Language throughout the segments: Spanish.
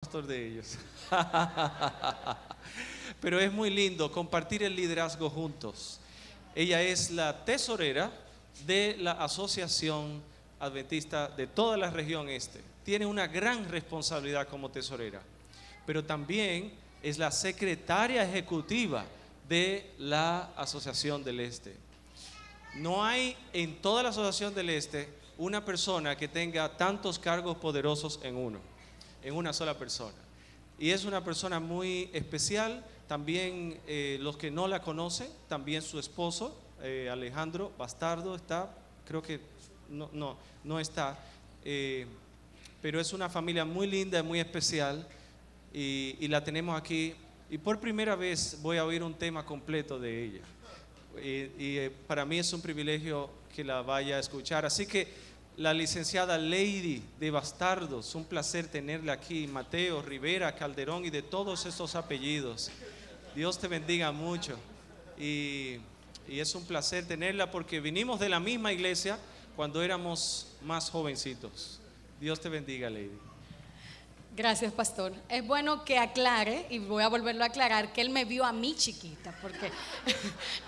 pastor de ellos. Pero es muy lindo compartir el liderazgo juntos. Ella es la tesorera de la Asociación Adventista de toda la región este. Tiene una gran responsabilidad como tesorera, pero también es la secretaria ejecutiva de la Asociación del Este. No hay en toda la Asociación del Este una persona que tenga tantos cargos poderosos en una sola persona. Y es una persona muy especial. También los que no la conocen, también su esposo, Alejandro Bastardo, está, creo que no está, pero es una familia muy linda, muy especial, y la tenemos aquí. Y por primera vez voy a oír un tema completo de ella. Para mí es un privilegio que la vaya a escuchar. Así que la licenciada Lady de Bastardos, un placer tenerla aquí. Mateo, Rivera, Calderón y de todos estos apellidos. Dios te bendiga mucho. Y es un placer tenerla porque vinimos de la misma iglesia cuando éramos más jovencitos. Dios te bendiga, Lady. Gracias, pastor. Es bueno que aclare, y voy a volverlo a aclarar, que él me vio a mí chiquita, porque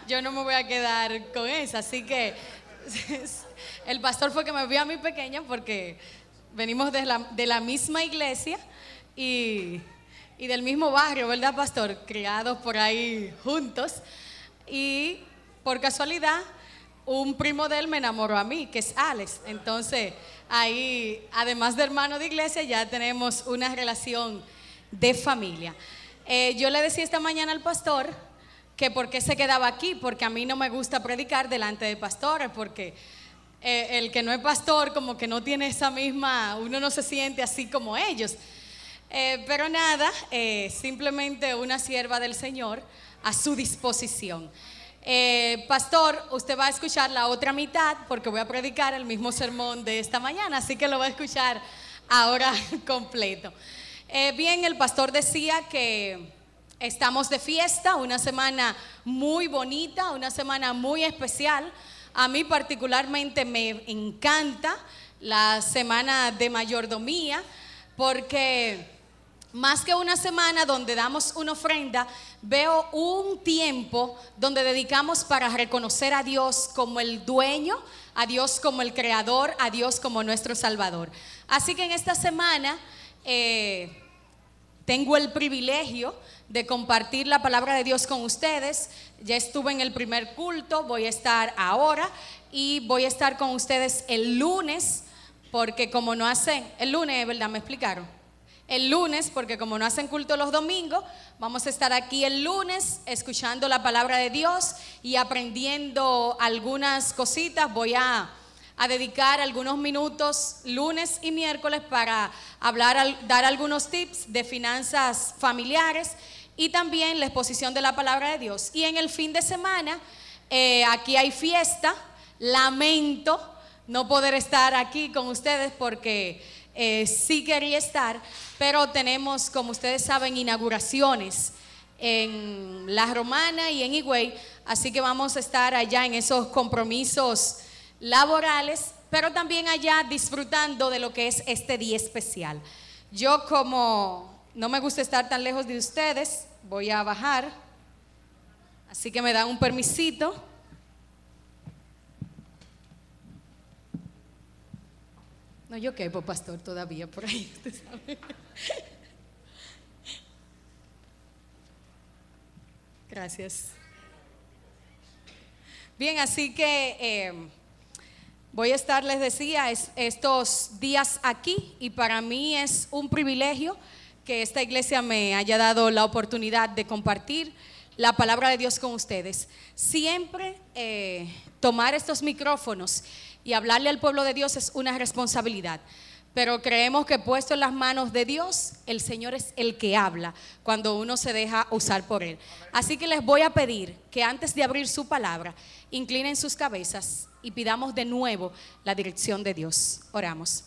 yo no me voy a quedar con eso. Así que el pastor fue que me vio a mí pequeña, porque venimos de la misma iglesia y del mismo barrio, ¿verdad, pastor? Criados por ahí juntos. Y por casualidad, un primo de él me enamoró a mí, que es Alex. Entonces, ahí, además de hermano de iglesia, ya tenemos una relación de familia. Yo le decía esta mañana al pastor que por qué se quedaba aquí, porque a mí no me gusta predicar delante de pastores, porque el que no es pastor como que no tiene esa misma, uno no se siente así como ellos. Pero nada, simplemente una sierva del Señor a su disposición. Pastor, usted va a escuchar la otra mitad porque voy a predicar el mismo sermón de esta mañana, así que lo va a escuchar ahora completo. Bien, el pastor decía que estamos de fiesta, una semana muy bonita, una semana muy especial. A mí particularmente me encanta la semana de mayordomía, porque más que una semana donde damos una ofrenda, veo un tiempo donde dedicamos para reconocer a Dios como el dueño, a Dios como el creador, a Dios como nuestro salvador. Así que en esta semana tengo el privilegio de compartir la palabra de Dios con ustedes. Ya estuve en el primer culto, voy a estar ahora y voy a estar con ustedes el lunes, porque como no hacen, el lunes, ¿verdad? ¿Me explicaron? El lunes, porque como no hacen culto los domingos, vamos a estar aquí el lunes escuchando la palabra de Dios y aprendiendo algunas cositas. Voy a dedicar algunos minutos lunes y miércoles para dar algunos tips de finanzas familiares y también la exposición de la palabra de Dios. Y en el fin de semana, aquí hay fiesta. Lamento no poder estar aquí con ustedes porque sí quería estar, pero tenemos, como ustedes saben, inauguraciones en La Romana y en Higüey, así que vamos a estar allá en esos compromisos laborales, pero también allá disfrutando de lo que es este día especial. Yo, como no me gusta estar tan lejos de ustedes, voy a bajar, así que me dan un permisito. No, yo quepo, pastor, todavía por ahí, usted sabe. Gracias. Bien, así que voy a estar, les decía, estos días aquí, y para mí es un privilegio que esta iglesia me haya dado la oportunidad de compartir la palabra de Dios con ustedes. Siempre tomar estos micrófonos y hablarle al pueblo de Dios es una responsabilidad, pero creemos que puesto en las manos de Dios, el Señor es el que habla cuando uno se deja usar por Él. Así que les voy a pedir que antes de abrir su palabra, inclinen sus cabezas y pidamos de nuevo la dirección de Dios. Oramos.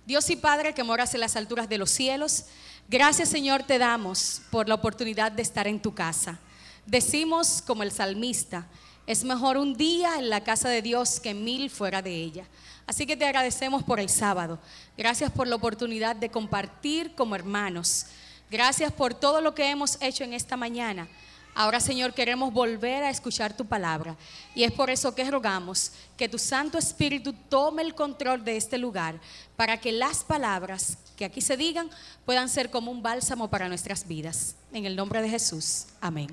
Dios y Padre que moras en las alturas de los cielos, gracias, Señor, te damos por la oportunidad de estar en tu casa. Decimos como el salmista: Es mejor un día en la casa de Dios que 1000 fuera de ella. Así que te agradecemos por el sábado. Gracias por la oportunidad de compartir como hermanos. Gracias por todo lo que hemos hecho en esta mañana. Ahora, Señor, queremos volver a escuchar tu palabra. Y es por eso que rogamos que tu Santo Espíritu tome el control de este lugar, para que las palabras que aquí se digan puedan ser como un bálsamo para nuestras vidas. En el nombre de Jesús. Amén.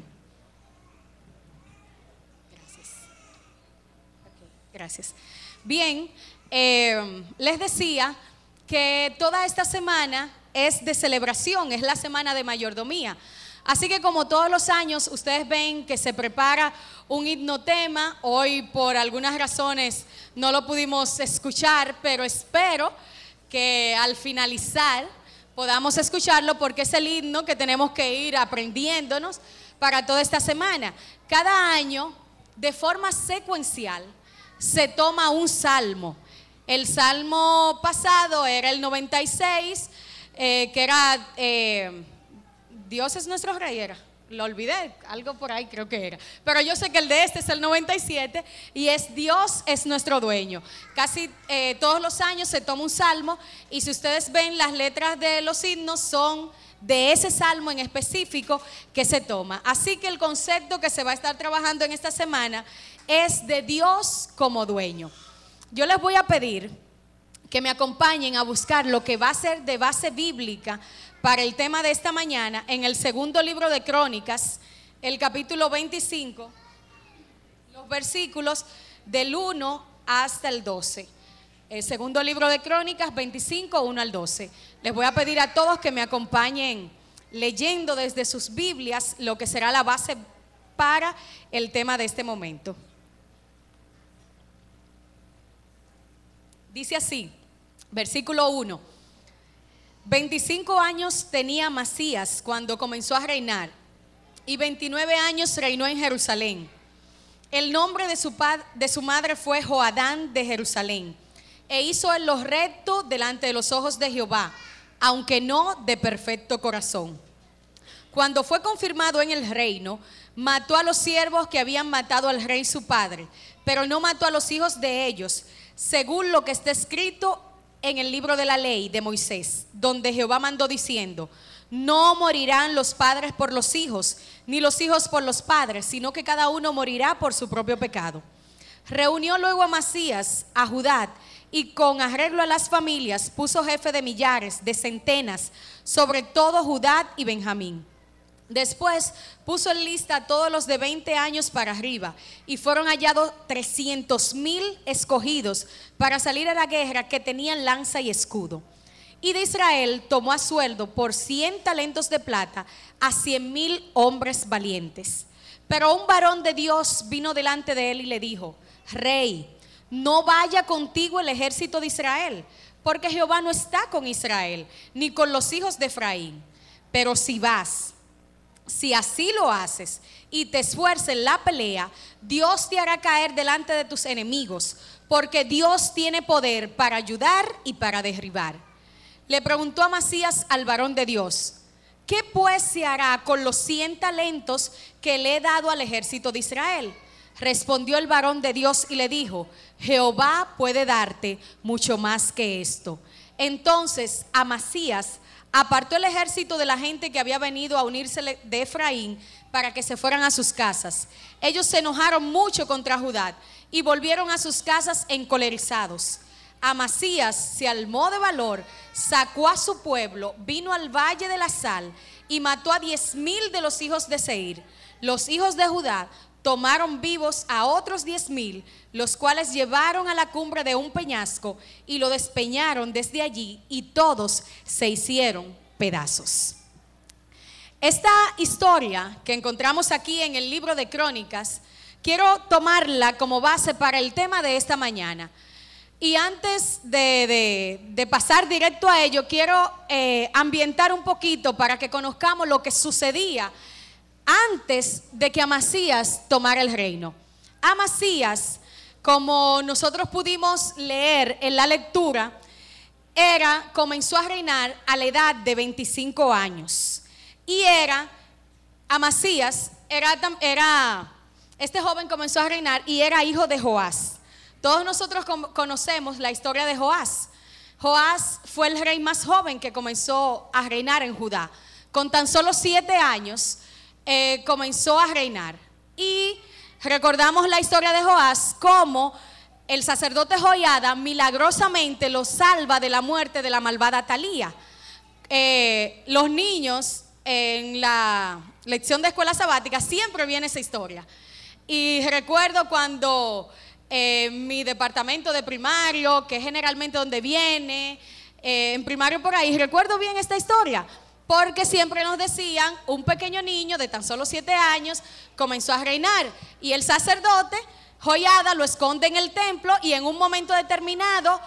Gracias. Bien, les decía que toda esta semana es de celebración, es la semana de mayordomía. Así que como todos los años, ustedes ven que se prepara un himnotema. Hoy por algunas razones no lo pudimos escuchar, pero espero que al finalizar podamos escucharlo, porque es el himno que tenemos que ir aprendiéndonos para toda esta semana. Cada año, de forma secuencial, se toma un salmo. El salmo pasado era el 96, que era Dios es nuestro rey, lo olvidé, algo por ahí creo que era, pero yo sé que el de este es el 97 y es Dios es nuestro dueño. Casi todos los años se toma un salmo, y si ustedes ven, las letras de los himnos son de ese salmo en específico que se toma. Así que el concepto que se va a estar trabajando en esta semana es de Dios como dueño. Yo les voy a pedir que me acompañen a buscar lo que va a ser de base bíblica para el tema de esta mañana en el segundo libro de Crónicas, el capítulo 25, los versículos del 1 hasta el 12. El segundo libro de Crónicas 25, 1 al 12. Les voy a pedir a todos que me acompañen leyendo desde sus Biblias lo que será la base para el tema de este momento. Dice así, versículo 1. 25 años tenía Amasías cuando comenzó a reinar, y 29 años reinó en Jerusalén. El nombre de su madre fue Joadán de Jerusalén, e hizo él lo recto delante de los ojos de Jehová, aunque no de perfecto corazón. Cuando fue confirmado en el reino, mató a los siervos que habían matado al rey su padre, pero no mató a los hijos de ellos, según lo que está escrito en el libro de la ley de Moisés, donde Jehová mandó diciendo: no morirán los padres por los hijos, ni los hijos por los padres, sino que cada uno morirá por su propio pecado. Reunió luego Amasías a Judá, y con arreglo a las familias puso jefe de millares, de centenas, sobre todo Judá y Benjamín. Después puso en lista a todos los de 20 años para arriba, y fueron hallados 300,000 escogidos para salir a la guerra, que tenían lanza y escudo. Y de Israel tomó a sueldo por 100 talentos de plata a 100,000 hombres valientes. Pero un varón de Dios vino delante de él y le dijo: Rey, no vaya contigo el ejército de Israel, porque Jehová no está con Israel, ni con los hijos de Efraín. Pero si vas, si así lo haces y te esfuerces en la pelea, Dios te hará caer delante de tus enemigos, porque Dios tiene poder para ayudar y para derribar. Le preguntó Amasías al varón de Dios: ¿qué pues se hará con los 100 talentos que le he dado al ejército de Israel? Respondió el varón de Dios y le dijo: Jehová puede darte mucho más que esto. Entonces Amasías apartó el ejército de la gente que había venido a unirse de Efraín para que se fueran a sus casas. Ellos se enojaron mucho contra Judá y volvieron a sus casas encolerizados. Amasías se armó de valor, sacó a su pueblo, vino al valle de la sal y mató a 10,000 de los hijos de Seir. Los hijos de Judá tomaron vivos a otros 10,000, los cuales llevaron a la cumbre de un peñasco y lo despeñaron desde allí, y todos se hicieron pedazos. Esta historia que encontramos aquí en el libro de Crónicas, quiero tomarla como base para el tema de esta mañana. Y antes de pasar directo a ello, quiero ambientar un poquito para que conozcamos lo que sucedía antes de que Amasías tomara el reino. Amasías, como nosotros pudimos leer en la lectura, comenzó a reinar a la edad de 25 años. Y Amasías era este joven comenzó a reinar y era hijo de Joás. Todos nosotros conocemos la historia de Joás. Joás fue el rey más joven que comenzó a reinar en Judá. Con tan solo 7 años comenzó a reinar. Y recordamos la historia de Joás, como el sacerdote Joiada milagrosamente lo salva de la muerte de la malvada Atalía. Los niños en la lección de escuela sabática siempre viene esa historia. Y recuerdo cuando mi departamento de primario, que es generalmente donde viene, en primario por ahí, recuerdo bien esta historia, porque siempre nos decían, un pequeño niño de tan solo 7 años comenzó a reinar, y el sacerdote Joiada lo esconde en el templo y en un momento determinado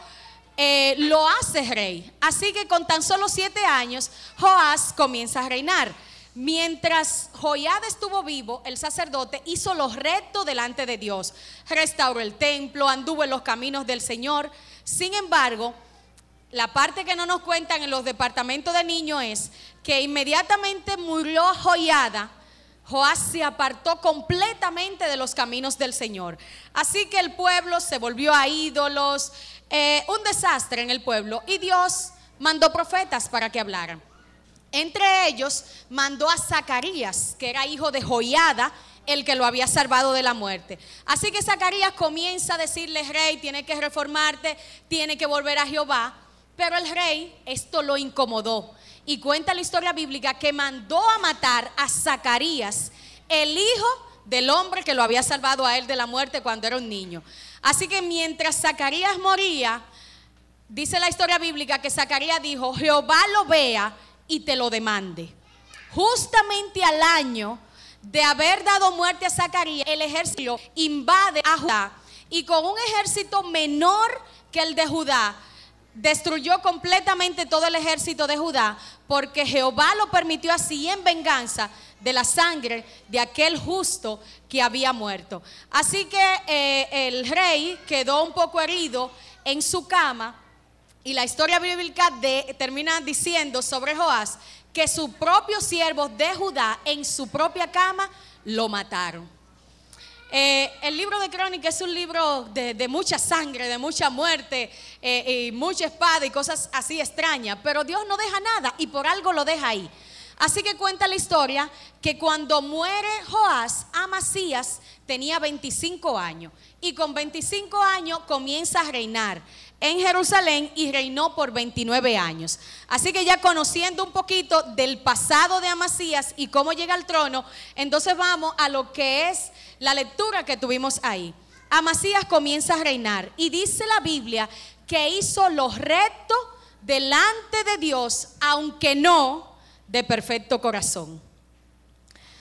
lo hace rey. Así que con tan solo 7 años Joás comienza a reinar. Mientras Joiada estuvo vivo, el sacerdote hizo lo recto delante de Dios, restauró el templo, anduvo en los caminos del Señor. Sin embargo, la parte que no nos cuentan en los departamentos de niños es que inmediatamente murió Joiada, Joás se apartó completamente de los caminos del Señor. Así que el pueblo se volvió a ídolos, un desastre en el pueblo, y Dios mandó profetas para que hablaran. Entre ellos mandó a Zacarías, que era hijo de Joiada, el que lo había salvado de la muerte. Así que Zacarías comienza a decirle: rey, tiene que reformarte, tiene que volver a Jehová. Pero el rey esto lo incomodó, y cuenta la historia bíblica que mandó a matar a Zacarías, el hijo del hombre que lo había salvado a él de la muerte cuando era un niño. Así que mientras Zacarías moría, dice la historia bíblica que Zacarías dijo: Jehová lo vea y te lo demande. Justamente al año de haber dado muerte a Zacarías, el ejército invade a Judá, y con un ejército menor que el de Judá destruyó completamente todo el ejército de Judá, porque Jehová lo permitió así, en venganza de la sangre de aquel justo que había muerto. Así que el rey quedó un poco herido en su cama, y la historia bíblica termina diciendo sobre Joás que sus propios siervos de Judá en su propia cama lo mataron. El libro de Crónicas es un libro de mucha sangre, de mucha muerte, y mucha espada y cosas así extrañas, pero Dios no deja nada y por algo lo deja ahí. Así que cuenta la historia que cuando muere Joás, Amasías tenía 25 años, y con 25 años comienza a reinar en Jerusalén, y reinó por 29 años. Así que ya conociendo un poquito del pasado de Amasías y cómo llega al trono, entonces vamos a lo que es la lectura que tuvimos ahí. Amasías comienza a reinar, y dice la Biblia que hizo lo recto delante de Dios, aunque no de perfecto corazón.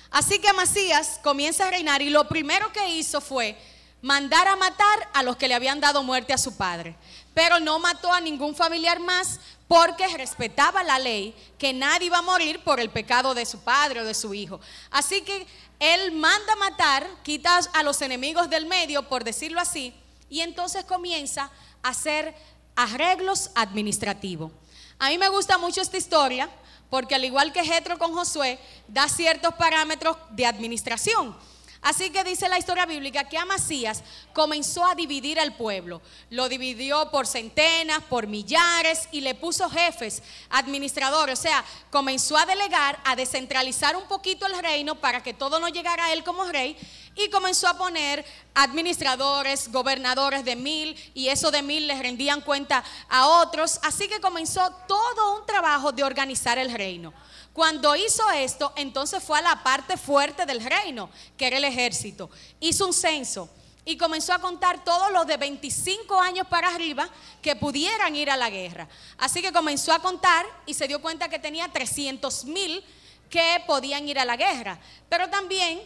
Así que Amasías comienza a reinar, y lo primero que hizo fue mandar a matar a los que le habían dado muerte a su padre. Pero no mató a ningún familiar más, porque respetaba la ley, que nadie iba a morir por el pecado de su padre o de su hijo. Así que él manda matar, quita a los enemigos del medio, por decirlo así, y entonces comienza a hacer arreglos administrativos. A mí me gusta mucho esta historia, porque al igual que Jetro con Josué, da ciertos parámetros de administración. Así que dice la historia bíblica que Amasías comenzó a dividir al pueblo. Lo dividió por centenas, por millares, y le puso jefes, administradores. O sea, comenzó a delegar, a descentralizar un poquito el reino para que todo no llegara a él como rey, y comenzó a poner administradores, gobernadores de 1000, y eso de 1000 les rendían cuenta a otros. Así que comenzó todo un trabajo de organizar el reino. Cuando hizo esto, entonces fue a la parte fuerte del reino, que era el ejército. Hizo un censo y comenzó a contar todos los de 25 años para arriba que pudieran ir a la guerra. Así que comenzó a contar y se dio cuenta que tenía 300,000 que podían ir a la guerra. Pero también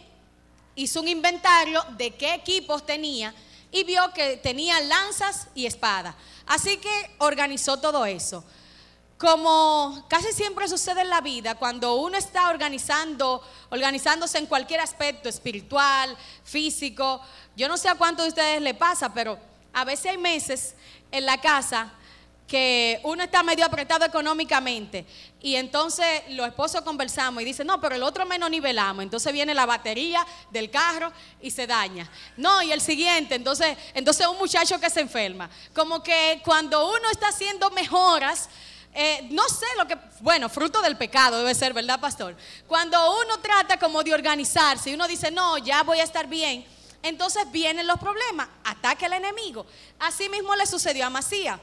hizo un inventario de qué equipos tenía, y vio que tenía lanzas y espadas. Así que organizó todo eso. Como casi siempre sucede en la vida, cuando uno está organizándose en cualquier aspecto espiritual, físico, yo no sé a cuántos de ustedes le pasa, pero a veces hay meses en la casa que uno está medio apretado económicamente y entonces los esposos conversamos y dicen, no, pero el otro menos nivelamos, entonces viene la batería del carro y se daña. No, y el siguiente, entonces un muchacho que se enferma. Como que cuando uno está haciendo mejoras, no sé lo que, bueno, fruto del pecado debe ser, ¿verdad, pastor? Cuando uno trata como de organizarse y uno dice, no, ya voy a estar bien, entonces vienen los problemas, ataca el enemigo. Así mismo le sucedió a Amasías.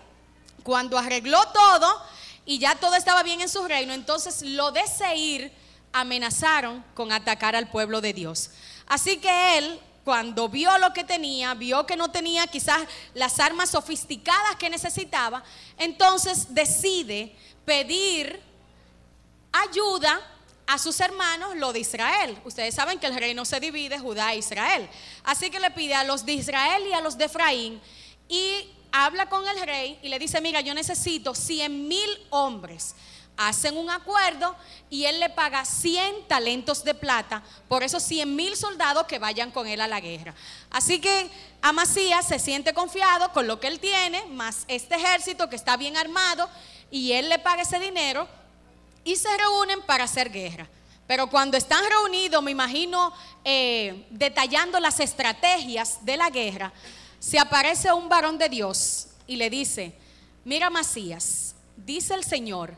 Cuando arregló todo y ya todo estaba bien en su reino, entonces los de Seir amenazaron con atacar al pueblo de Dios. Así que él, cuando vio lo que tenía, vio que no tenía quizás las armas sofisticadas que necesitaba, entonces decide pedir ayuda a sus hermanos, lo de Israel. Ustedes saben que el reino se divide, Judá e Israel. Así que le pide a los de Israel y a los de Efraín y habla con el rey y le dice, mira, yo necesito 100,000 hombres. Hacen un acuerdo y él le paga 100 talentos de plata por esos 100,000 soldados que vayan con él a la guerra. Así que Amasías se siente confiado con lo que él tiene, más este ejército que está bien armado, y él le paga ese dinero y se reúnen para hacer guerra. Pero cuando están reunidos, me imagino detallando las estrategias de la guerra, se aparece un varón de Dios y le dice, mira, Amasías, dice el Señor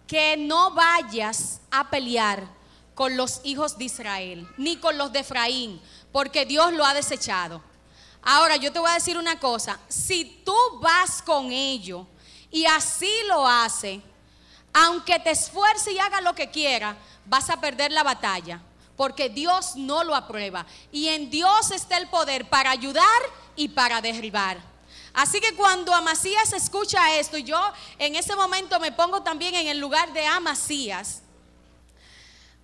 que no vayas a pelear con los hijos de Israel, ni con los de Efraín, porque Dios lo ha desechado. Ahora yo te voy a decir una cosa, si tú vas con ellos y así lo haces, aunque te esfuerces y hagas lo que quieras, vas a perder la batalla, porque Dios no lo aprueba, y en Dios está el poder para ayudar y para derribar. Así que cuando Amasías escucha esto, y yo en ese momento me pongo también en el lugar de Amasías,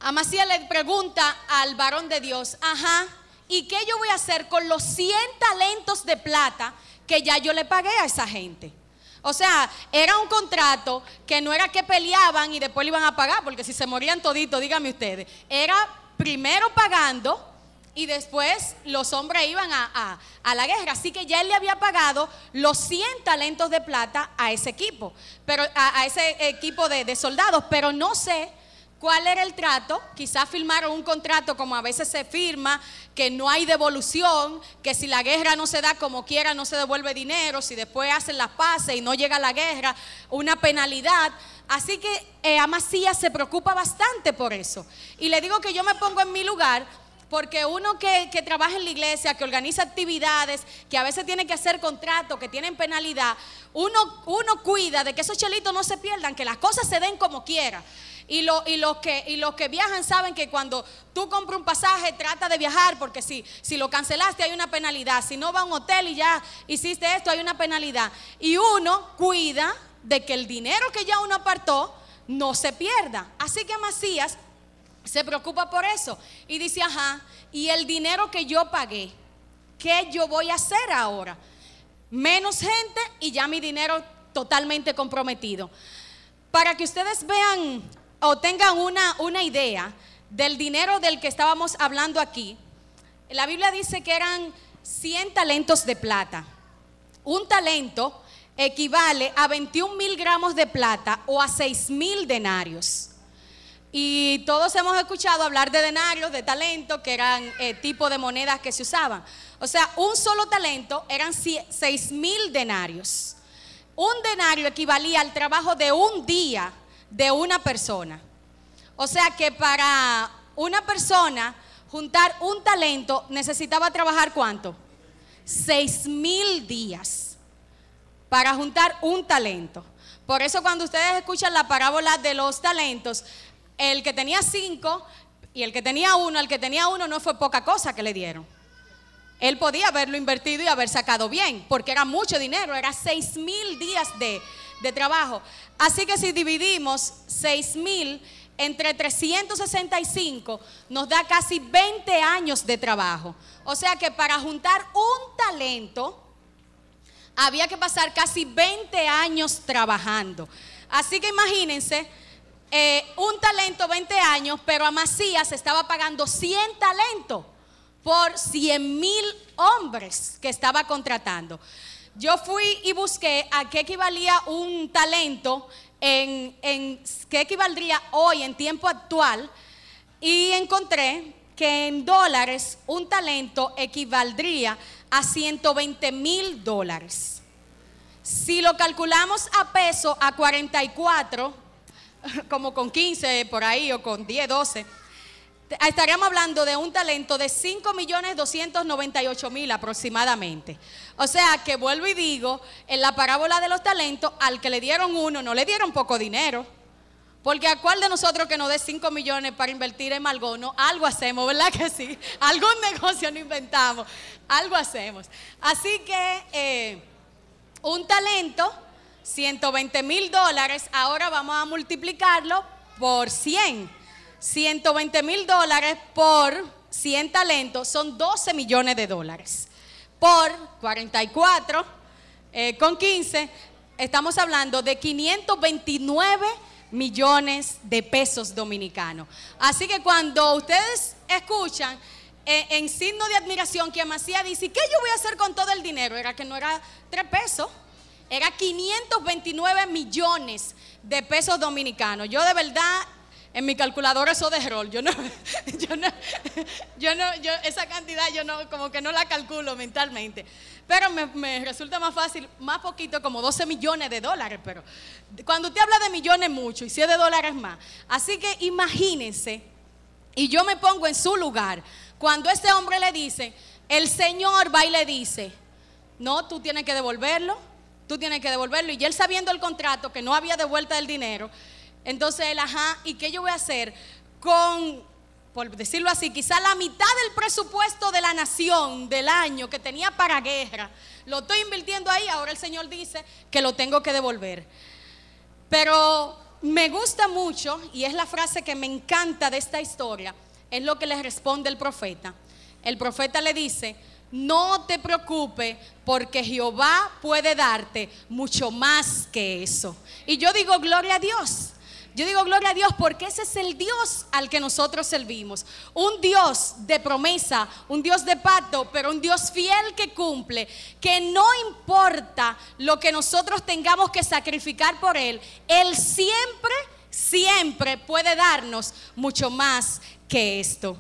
Amasías le pregunta al varón de Dios, ajá, ¿y qué yo voy a hacer con los 100 talentos de plata que ya yo le pagué a esa gente? O sea, era un contrato que no era que peleaban y después le iban a pagar, porque si se morían toditos, díganme ustedes, era primero pagando y después los hombres iban a la guerra. Así que ya él le había pagado los 100 talentos de plata a ese equipo, pero a ese equipo de soldados, pero no sé cuál era el trato. Quizás firmaron un contrato como a veces se firma, que no hay devolución, que si la guerra no se da como quiera no se devuelve dinero, si después hacen las paces y no llega la guerra, una penalidad. Así que Amasías se preocupa bastante por eso. Y le digo que yo me pongo en mi lugar, porque uno que trabaja en la iglesia, que organiza actividades, que a veces tiene que hacer contratos, que tienen penalidad, uno cuida de que esos chelitos no se pierdan, que las cosas se den como quiera. Y los que viajan saben que cuando tú compras un pasaje, trata de viajar, porque si lo cancelaste hay una penalidad. Si no va a un hotel y ya hiciste esto, hay una penalidad. Y uno cuida de que el dinero que ya uno apartó no se pierda. Así que Amasías se preocupa por eso y dice, ajá, y el dinero que yo pagué, ¿qué yo voy a hacer ahora? Menos gente y ya mi dinero totalmente comprometido. Para que ustedes vean o tengan una idea del dinero del que estábamos hablando aquí, la Biblia dice que eran 100 talentos de plata. Un talento equivale a 21,000 gramos de plata o a 6,000 denarios. Y todos hemos escuchado hablar de denarios, de talento, que eran tipo de monedas que se usaban. O sea, un solo talento eran 6,000 denarios. Un denario equivalía al trabajo de un día de una persona. O sea que para una persona juntar un talento necesitaba trabajar ¿cuánto? 6,000 días para juntar un talento. Por eso cuando ustedes escuchan la parábola de los talentos, el que tenía 5 y el que tenía 1, el que tenía 1 no fue poca cosa que le dieron. Él podía haberlo invertido y haber sacado bien, porque era mucho dinero, era 6,000 días de trabajo. Así que si dividimos 6,000 entre 365, nos da casi 20 años de trabajo. O sea que para juntar un talento, había que pasar casi 20 años trabajando. Así que imagínense, un talento 20 años, pero Amasías estaba pagando 100 talentos por 100,000 hombres que estaba contratando. yo fui y busqué a qué equivalía un talento, en qué equivaldría hoy en tiempo actual, y encontré que en dólares un talento equivaldría a $120,000. Si lo calculamos a peso, a 44, como con 15 por ahí, o con 10, 12, estaríamos hablando de un talento de 5,298,000 aproximadamente. O sea que vuelvo y digo, en la parábola de los talentos, al que le dieron uno, no le dieron poco dinero. Porque a cuál de nosotros que nos dé 5 millones para invertir en algo, algo hacemos, ¿verdad que sí? Algún negocio no inventamos, algo hacemos. Así que un talento, $120,000, ahora vamos a multiplicarlo por 100. $120,000 por 100 talentos son $12 millones. Por 44 con 15, estamos hablando de 529 millones de pesos dominicanos. Así que cuando ustedes escuchan en signo de admiración que Amasías dice, ¿qué yo voy a hacer con todo el dinero? Era que no era 3 pesos, era 529 millones de pesos dominicanos. Yo de verdad, en mi calculadora eso de rol, yo esa cantidad yo no, como que no la calculo mentalmente. Pero me resulta más fácil, más poquito, como $12 millones. Pero cuando usted habla de millones mucho, y si es de dólares más. Así que imagínense, y yo me pongo en su lugar, cuando este hombre le dice, el Señor va y le dice, no, tú tienes que devolverlo, y él sabiendo el contrato, que no había devuelta del dinero, entonces él, ¿y qué yo voy a hacer con, por decirlo así, quizá la mitad del presupuesto de la nación del año que tenía para guerra? Lo estoy invirtiendo ahí, ahora el Señor dice que lo tengo que devolver. Pero me gusta mucho, y es la frase que me encanta de esta historia, es lo que le responde el profeta. El profeta le dice, no te preocupes porque Jehová puede darte mucho más que eso. Y yo digo, gloria a Dios. Yo digo gloria a Dios porque ese es el Dios al que nosotros servimos. Un Dios de promesa, un Dios de pacto, pero un Dios fiel que cumple, que no importa lo que nosotros tengamos que sacrificar por Él, Él siempre puede darnos mucho más que esto.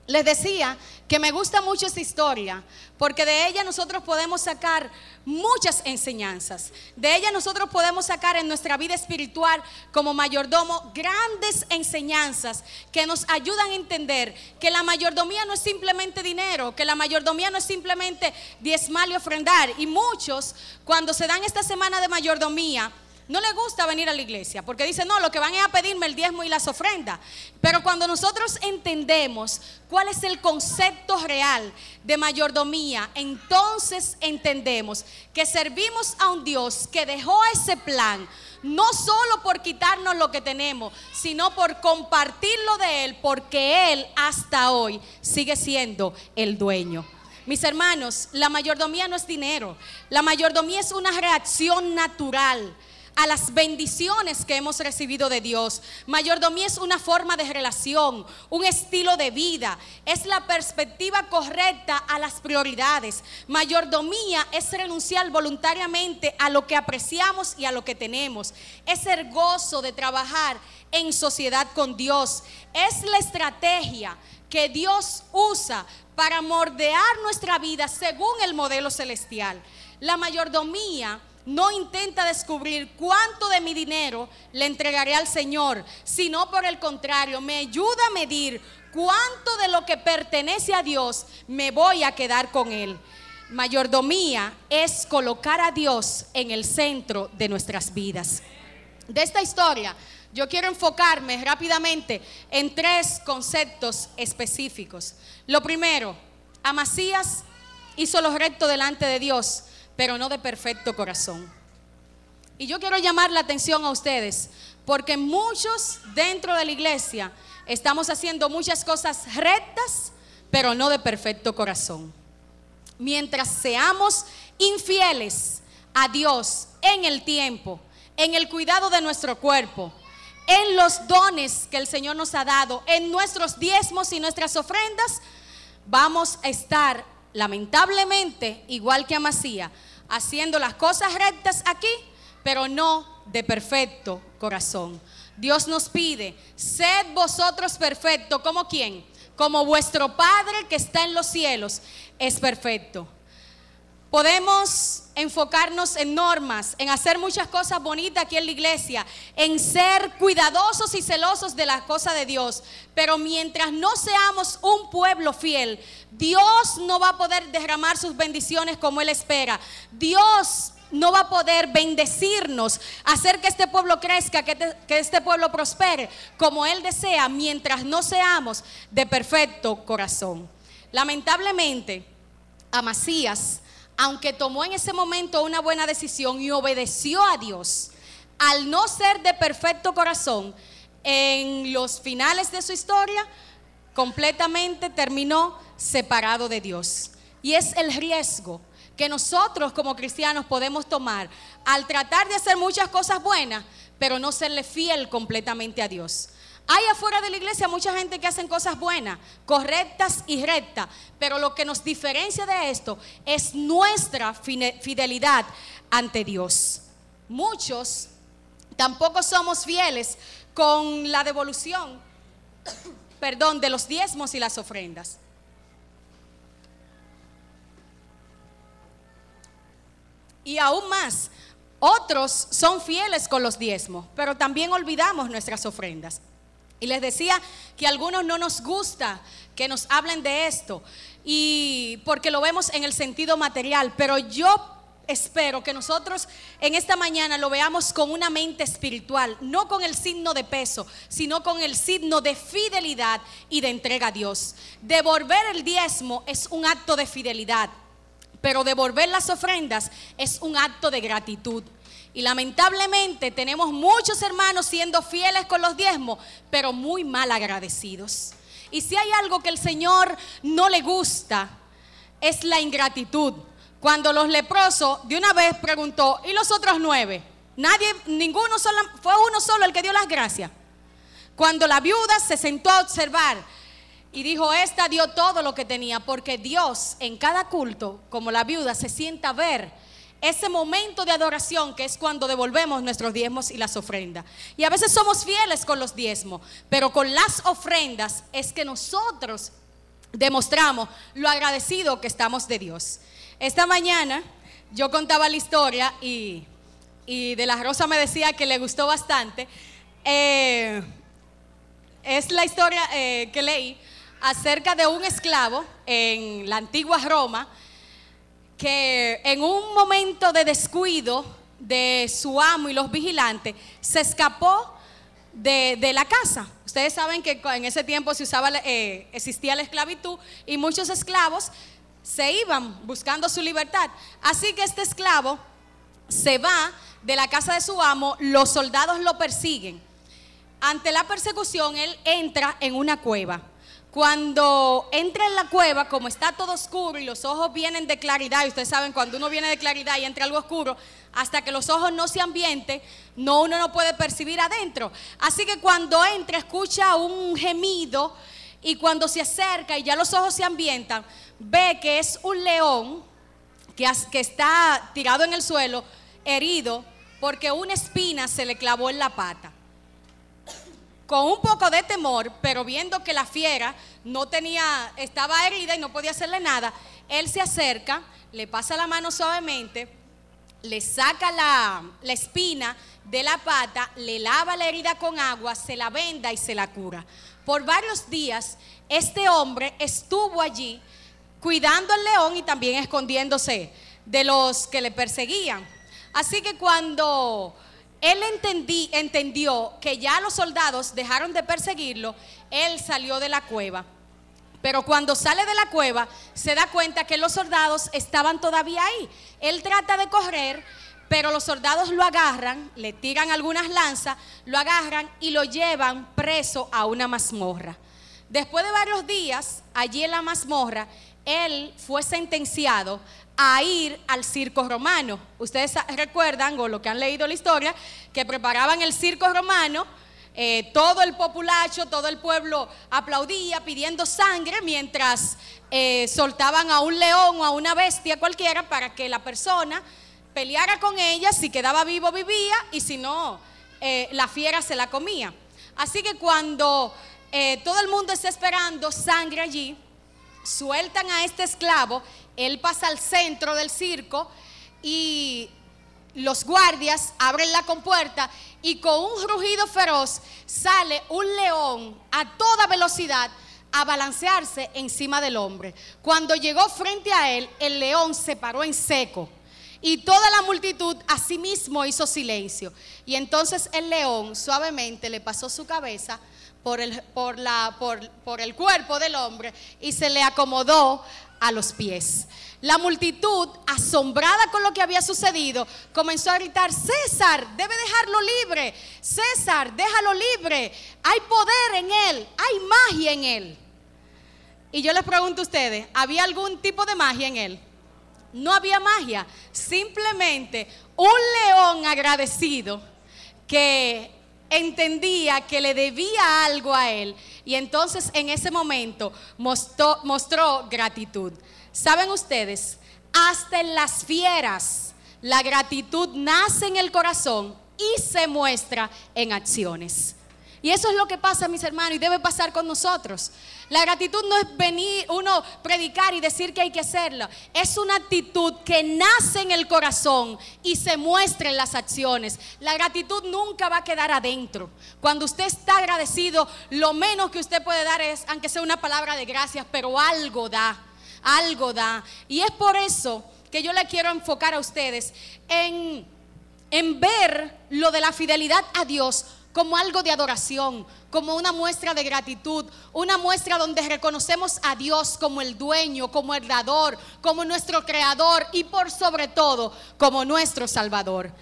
Les decía que me gusta mucho esta historia porque de ella nosotros podemos sacar muchas enseñanzas. De ella nosotros podemos sacar en nuestra vida espiritual como mayordomo grandes enseñanzas que nos ayudan a entender que la mayordomía no es simplemente dinero, que la mayordomía no es simplemente diezmar y ofrendar. Y muchos, cuando se dan esta semana de mayordomía, no les gusta venir a la iglesia porque dicen, no, lo que van es a pedirme el diezmo y las ofrendas. Pero cuando nosotros entendemos cuál es el concepto real de mayordomía, entonces entendemos que servimos a un Dios que dejó ese plan, no solo por quitarnos lo que tenemos, sino por compartirlo de Él, porque Él hasta hoy sigue siendo el dueño. Mis hermanos, la mayordomía no es dinero, la mayordomía es una reacción natural a las bendiciones que hemos recibido de Dios. Mayordomía es una forma de relación, un estilo de vida, es la perspectiva correcta a las prioridades. Mayordomía es renunciar voluntariamente a lo que apreciamos y a lo que tenemos, es el gozo de trabajar en sociedad con Dios, es la estrategia que Dios usa para moldear nuestra vida según el modelo celestial. La mayordomía no intenta descubrir cuánto de mi dinero le entregaré al Señor, sino por el contrario, me ayuda a medir cuánto de lo que pertenece a Dios me voy a quedar con Él. Mayordomía es colocar a Dios en el centro de nuestras vidas. De esta historia, yo quiero enfocarme rápidamente en 3 conceptos específicos. Lo primero, Amasías hizo lo recto delante de Dios, pero no de perfecto corazón. Y yo quiero llamar la atención a ustedes, porque muchos dentro de la iglesia estamos haciendo muchas cosas rectas, pero no de perfecto corazón. Mientras seamos infieles a Dios en el tiempo, en el cuidado de nuestro cuerpo, en los dones que el Señor nos ha dado, en nuestros diezmos y nuestras ofrendas, vamos a estar lamentablemente igual que Amasías, haciendo las cosas rectas aquí, pero no de perfecto corazón. Dios nos pide, sed vosotros perfectos, ¿como quién? Como vuestro Padre que está en los cielos es perfecto. Podemos enfocarnos en normas, en hacer muchas cosas bonitas aquí en la iglesia, en ser cuidadosos y celosos de las cosas de Dios, pero mientras no seamos un pueblo fiel, Dios no va a poder derramar sus bendiciones como Él espera. Dios no va a poder bendecirnos, hacer que este pueblo crezca, que este pueblo prospere como Él desea, mientras no seamos de perfecto corazón. Lamentablemente, Amasías, aunque tomó en ese momento una buena decisión y obedeció a Dios, al no ser de perfecto corazón, en los finales de su historia, completamente terminó separado de Dios. Y es el riesgo que nosotros como cristianos podemos tomar al tratar de hacer muchas cosas buenas, pero no serle fiel completamente a Dios. Hay afuera de la iglesia mucha gente que hacen cosas buenas, correctas y rectas, pero lo que nos diferencia de esto es nuestra fidelidad ante Dios. Muchos tampoco somos fieles con la devolución, de los diezmos y las ofrendas. Y aún más, otros son fieles con los diezmos, pero también olvidamos nuestras ofrendas. Y les decía que a algunos no nos gusta que nos hablen de esto, y porque lo vemos en el sentido material, pero yo espero que nosotros en esta mañana lo veamos con una mente espiritual, no con el signo de peso, sino con el signo de fidelidad y de entrega a Dios. Devolver el diezmo es un acto de fidelidad, pero devolver las ofrendas es un acto de gratitud. Y lamentablemente tenemos muchos hermanos siendo fieles con los diezmos, pero muy mal agradecidos. Y si hay algo que el Señor no le gusta, es la ingratitud. Cuando los leprosos de una vez preguntó, ¿y los otros 9? Ninguno solo, fue uno solo el que dio las gracias. Cuando la viuda se sentó a observar y dijo, esta dio todo lo que tenía, porque Dios en cada culto, como la viuda, se sienta a ver ese momento de adoración, que es cuando devolvemos nuestros diezmos y las ofrendas. Y a veces somos fieles con los diezmos, pero con las ofrendas es que nosotros demostramos lo agradecido que estamos de Dios. Esta mañana yo contaba la historia y De la Rosa me decía que le gustó bastante. Es la historia que leí acerca de un esclavo en la antigua Roma, que en un momento de descuido de su amo y los vigilantes se escapó de la casa. Ustedes saben que en ese tiempo existía la esclavitud y muchos esclavos se iban buscando su libertad. Así que este esclavo se va de la casa de su amo, los soldados lo persiguen. Ante la persecución, él entra en una cueva. Cuando entra en la cueva, como está todo oscuro y los ojos vienen de claridad, y ustedes saben, cuando uno viene de claridad y entra algo oscuro, hasta que los ojos no se ambienten, uno no puede percibir adentro. Así que cuando entra, escucha un gemido, y cuando se acerca y ya los ojos se ambientan, ve que es un león que está tirado en el suelo, herido, porque una espina se le clavó en la pata. Con un poco de temor, pero viendo que la fiera estaba herida y no podía hacerle nada, él se acerca, le pasa la mano suavemente, le saca la espina de la pata, le lava la herida con agua, se la venda y se la cura. Por varios días, este hombre estuvo allí cuidando al león y también escondiéndose de los que le perseguían. Así que cuando él entendió que ya los soldados dejaron de perseguirlo, él salió de la cueva. Pero cuando sale de la cueva, se da cuenta que los soldados estaban todavía ahí. Él trata de correr, pero los soldados lo agarran, le tiran algunas lanzas, lo agarran y lo llevan preso a una mazmorra. Después de varios días, allí en la mazmorra, él fue sentenciado a ir al circo romano. Ustedes recuerdan, o lo que han leído la historia, que preparaban el circo romano todo el populacho, todo el pueblo aplaudía pidiendo sangre mientras soltaban a un león o a una bestia cualquiera para que la persona peleara con ella. Si quedaba vivo vivía y si no, la fiera se la comía. Así que cuando todo el mundo está esperando sangre allí, sueltan a este esclavo, él pasa al centro del circo y los guardias abren la compuerta y con un rugido feroz sale un león a toda velocidad a balancearse encima del hombre. Cuando llegó frente a él, el león se paró en seco y toda la multitud asimismo hizo silencio. Y entonces el león suavemente le pasó su cabeza por el cuerpo del hombre y se le acomodó a los pies. La multitud, asombrada con lo que había sucedido, comenzó a gritar: César, debe dejarlo libre. César, déjalo libre. Hay poder en él, hay magia en él. Y yo les pregunto a ustedes, ¿había algún tipo de magia en él? No había magia, simplemente un león agradecido que entendía que le debía algo a él y entonces en ese momento mostró gratitud. ¿Saben ustedes? Hasta en las fieras la gratitud nace en el corazón y se muestra en acciones. Y eso es lo que pasa, mis hermanos, y debe pasar con nosotros. La gratitud no es venir uno predicar y decir que hay que hacerlo. Es una actitud que nace en el corazón y se muestra en las acciones. La gratitud nunca va a quedar adentro. Cuando usted está agradecido, lo menos que usted puede dar es, aunque sea una palabra de gracias, pero algo da, algo da. Y es por eso que yo le quiero enfocar a ustedes en ver lo de la fidelidad a Dios como algo de adoración, como una muestra de gratitud, una muestra donde reconocemos a Dios como el dueño, como el dador, como nuestro creador y por sobre todo como nuestro salvador.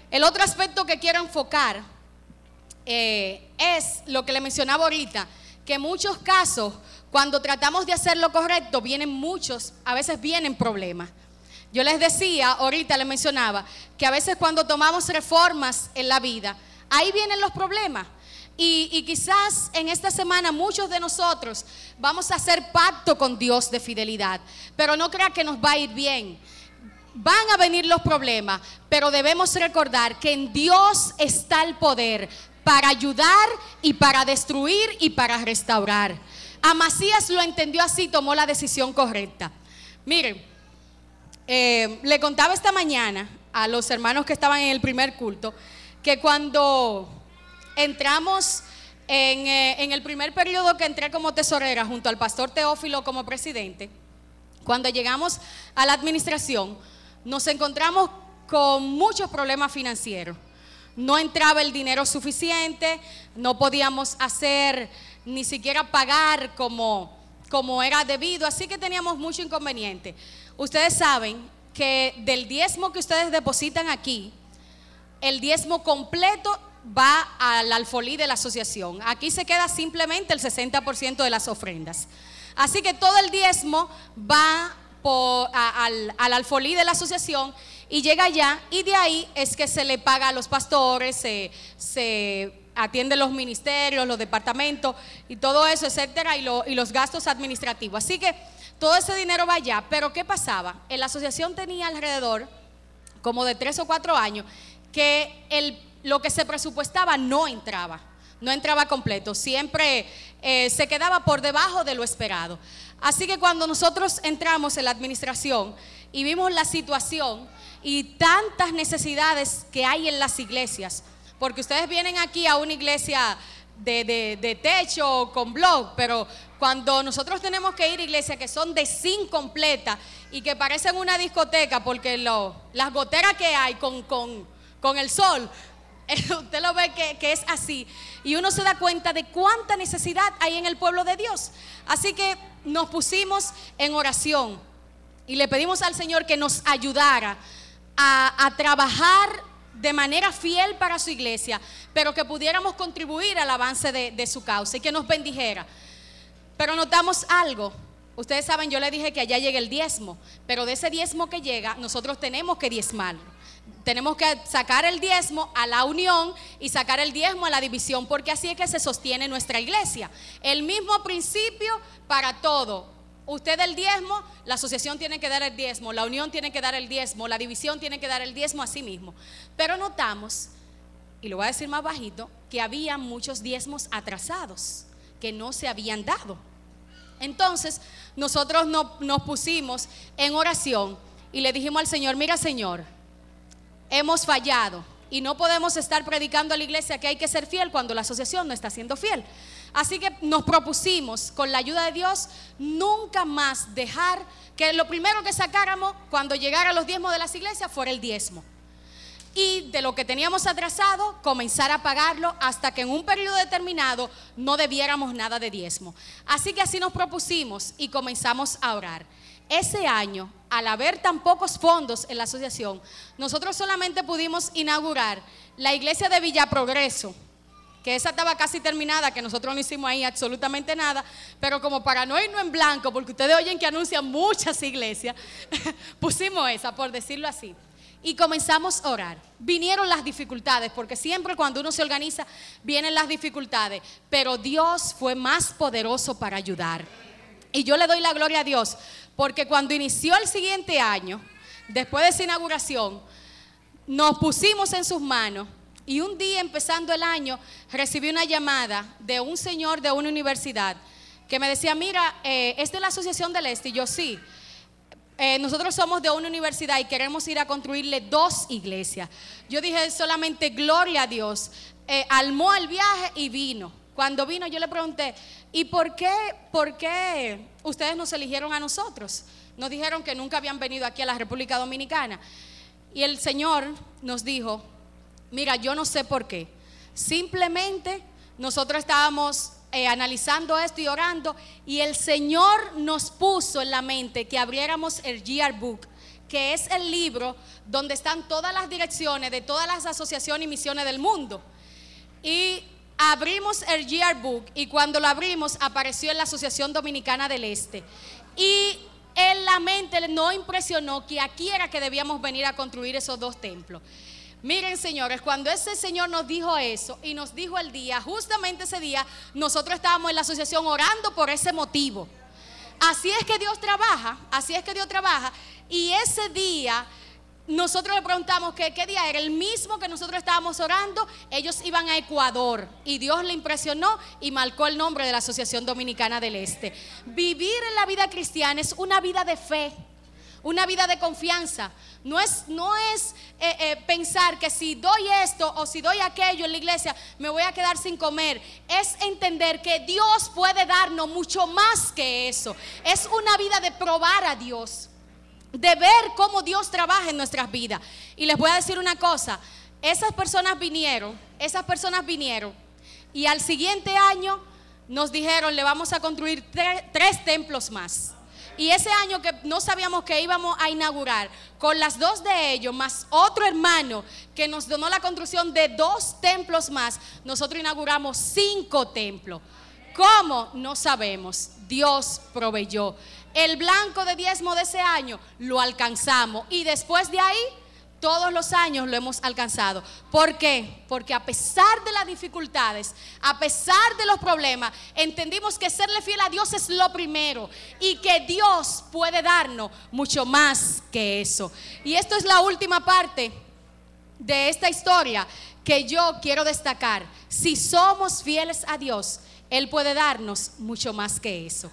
El otro aspecto que quiero enfocar es lo que le mencionaba ahorita, que en muchos casos cuando tratamos de hacer lo correcto a veces vienen problemas. Yo les decía, ahorita les mencionaba, que a veces cuando tomamos reformas en la vida, ahí vienen los problemas. Y quizás en esta semana muchos de nosotros vamos a hacer pacto con Dios de fidelidad, pero no crea que nos va a ir bien. Van a venir los problemas, pero debemos recordar que en Dios está el poder para ayudar y para destruir y para restaurar. Amasías lo entendió así, tomó la decisión correcta. Miren, le contaba esta mañana a los hermanos que estaban en el primer culto que cuando entramos en el primer periodo que entré como tesorera junto al pastor Teófilo como presidente, cuando llegamos a la administración nos encontramos con muchos problemas financieros. No entraba el dinero suficiente, no podíamos hacer ni siquiera pagar como era debido, así que teníamos mucho inconveniente. Ustedes saben que del diezmo que ustedes depositan aquí, el diezmo completo va al alfolí de la asociación. Aquí se queda simplemente el 60% de las ofrendas. Así que todo el diezmo va al alfolí de la asociación y llega allá, y de ahí es que se le paga a los pastores, se atienden los ministerios, los departamentos y todo eso, etcétera, y los gastos administrativos. Así que todo ese dinero va allá. Pero ¿qué pasaba? En la asociación tenía alrededor como de 3 o 4 años que lo que se presupuestaba no entraba completo, siempre se quedaba por debajo de lo esperado. Así que cuando nosotros entramos en la administración y vimos la situación y tantas necesidades que hay en las iglesias, porque ustedes vienen aquí a una iglesia de techo con blog, pero cuando nosotros tenemos que ir a iglesias que son de zinc completa y que parecen una discoteca porque las goteras que hay con el sol, usted lo ve que es así, y uno se da cuenta de cuánta necesidad hay en el pueblo de Dios. Así que nos pusimos en oración y le pedimos al Señor que nos ayudara a trabajar de manera fiel para su iglesia, pero que pudiéramos contribuir al avance de su causa y que nos bendijera. Pero notamos algo, ustedes saben, yo les dije que allá llega el diezmo, pero de ese diezmo que llega, nosotros tenemos que diezmarlo. Tenemos que sacar el diezmo a la unión y sacar el diezmo a la división, porque así es que se sostiene nuestra iglesia. El mismo principio para todo. Usted el diezmo, la asociación tiene que dar el diezmo, la unión tiene que dar el diezmo, la división tiene que dar el diezmo a sí mismo. Pero notamos, y lo voy a decir más bajito, que había muchos diezmos atrasados que no se habían dado. Entonces nosotros nos pusimos en oración y le dijimos al Señor: mira, Señor, hemos fallado y no podemos estar predicando a la iglesia que hay que ser fiel cuando la asociación no está siendo fiel. Así que nos propusimos, con la ayuda de Dios, nunca más dejar que lo primero que sacáramos cuando llegara los diezmos de las iglesias fuera el diezmo. Y de lo que teníamos atrasado, comenzar a pagarlo hasta que en un periodo determinado no debiéramos nada de diezmo. Así que así nos propusimos y comenzamos a orar. Ese año, al haber tan pocos fondos en la asociación, nosotros solamente pudimos inaugurar la iglesia de Villa Progreso, que esa estaba casi terminada, que nosotros no hicimos ahí absolutamente nada, pero como para no irnos en blanco, porque ustedes oyen que anuncian muchas iglesias, pusimos esa, por decirlo así. Y comenzamos a orar. Vinieron las dificultades, porque siempre cuando uno se organiza vienen las dificultades, pero Dios fue más poderoso para ayudar. Y yo le doy la gloria a Dios, porque cuando inició el siguiente año, después de esa inauguración, nos pusimos en sus manos. Y un día, empezando el año, recibí una llamada de un señor de una universidad que me decía: mira, ¿es de la Asociación del Este? Y yo: sí. Nosotros somos de una universidad y queremos ir a construirle 2 iglesias. Yo dije solamente gloria a Dios. Armó el viaje y vino. Cuando vino yo le pregunté: ¿y por qué ustedes nos eligieron a nosotros? Nos dijeron que nunca habían venido aquí a la República Dominicana. Y el Señor nos dijo: mira, yo no sé por qué. Simplemente nosotros estábamos analizando esto y orando, y el Señor nos puso en la mente que abriéramos el GR Book, que es el libro donde están todas las direcciones de todas las asociaciones y misiones del mundo. Y abrimos el GR Book, y cuando lo abrimos apareció en la Asociación Dominicana del Este. Y en la mente nos impresionó que aquí era que debíamos venir a construir esos 2 templos. Miren, señores, cuando ese señor nos dijo eso y nos dijo el día, justamente ese día nosotros estábamos en la asociación orando por ese motivo. Así es que Dios trabaja, así es que Dios trabaja. Y ese día nosotros le preguntamos que qué día era, el mismo que nosotros estábamos orando. Ellos iban a Ecuador y Dios le impresionó y marcó el nombre de la Asociación Dominicana del Este. Vivir en la vida cristiana es una vida de fe, una vida de confianza. No es pensar que si doy esto o si doy aquello en la iglesia me voy a quedar sin comer. Es entender que Dios puede darnos mucho más que eso. Es una vida de probar a Dios, de ver cómo Dios trabaja en nuestras vidas. Y les voy a decir una cosa: esas personas vinieron y al siguiente año nos dijeron: le vamos a construir 3 templos más. Y ese año que no sabíamos que íbamos a inaugurar, con las 2 de ellos, más otro hermano que nos donó la construcción de 2 templos más, nosotros inauguramos 5 templos. ¿Cómo? No sabemos. Dios proveyó. El blanco de diezmo de ese año lo alcanzamos, y después de ahí todos los años lo hemos alcanzado. ¿Por qué? Porque a pesar de las dificultades, a pesar de los problemas, entendimos que serle fiel a Dios es lo primero, y que Dios puede darnos mucho más que eso. Y esto es la última parte de esta historia que yo quiero destacar. Si somos fieles a Dios, Él puede darnos mucho más que eso.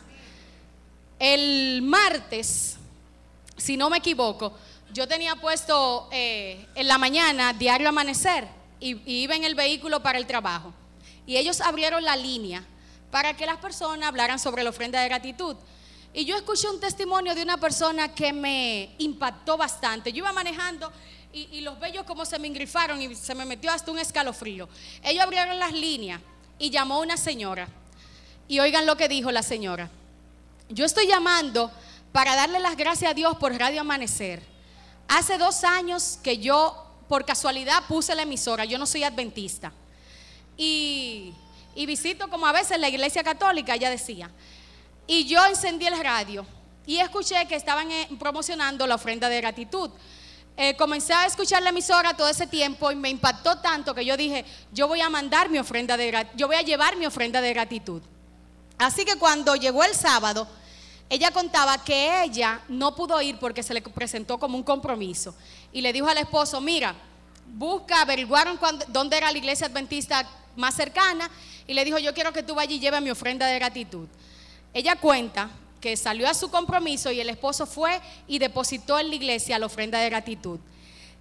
El martes, si no me equivoco, yo tenía puesto en la mañana Diario Amanecer y iba en el vehículo para el trabajo. Y ellos abrieron la línea para que las personas hablaran sobre la ofrenda de gratitud. Y yo escuché un testimonio de una persona que me impactó bastante. Yo iba manejando y los vellos como se me engrifaron y se me metió hasta un escalofrío. Ellos abrieron las líneas y llamó una señora. Y oigan lo que dijo la señora: yo estoy llamando para darle las gracias a Dios por Radio Amanecer. Hace 2 años que yo por casualidad puse la emisora. Yo no soy adventista y visito como a veces la iglesia católica. Ella decía, y yo encendí el radio y escuché que estaban promocionando la ofrenda de gratitud. Comencé a escuchar la emisora todo ese tiempo y me impactó tanto que yo dije, yo voy a mandar mi ofrenda yo voy a llevar mi ofrenda de gratitud. Así que cuando llegó el sábado, ella contaba que ella no pudo ir porque se le presentó como un compromiso y le dijo al esposo, mira, averiguaron dónde era la iglesia adventista más cercana y le dijo, yo quiero que tú vayas y lleves mi ofrenda de gratitud. Ella cuenta que salió a su compromiso y el esposo fue y depositó en la iglesia la ofrenda de gratitud.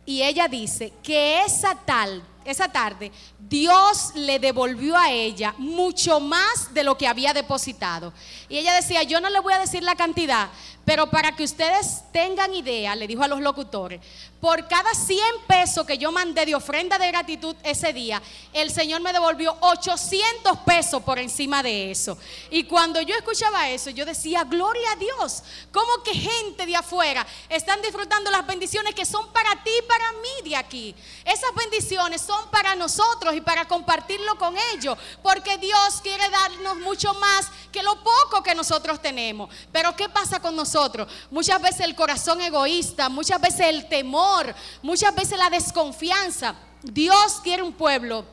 Y ella dice que esa tarde Dios le devolvió a ella mucho más de lo que había depositado. Y ella decía, yo no le voy a decir la cantidad, pero para que ustedes tengan idea, le dijo a los locutores, por cada 100 pesos que yo mandé de ofrenda de gratitud ese día, el Señor me devolvió 800 pesos por encima de eso. Y cuando yo escuchaba eso, yo decía, gloria a Dios, como que gente de afuera están disfrutando las bendiciones que son para ti y para mí de aquí. Esas bendiciones son para nosotros y para compartirlo con ellos, porque Dios quiere darnos mucho más que lo poco que nosotros tenemos. Pero ¿qué pasa con nosotros? Muchas veces el corazón egoísta, muchas veces el temor, muchas veces la desconfianza. Dios quiere un pueblo,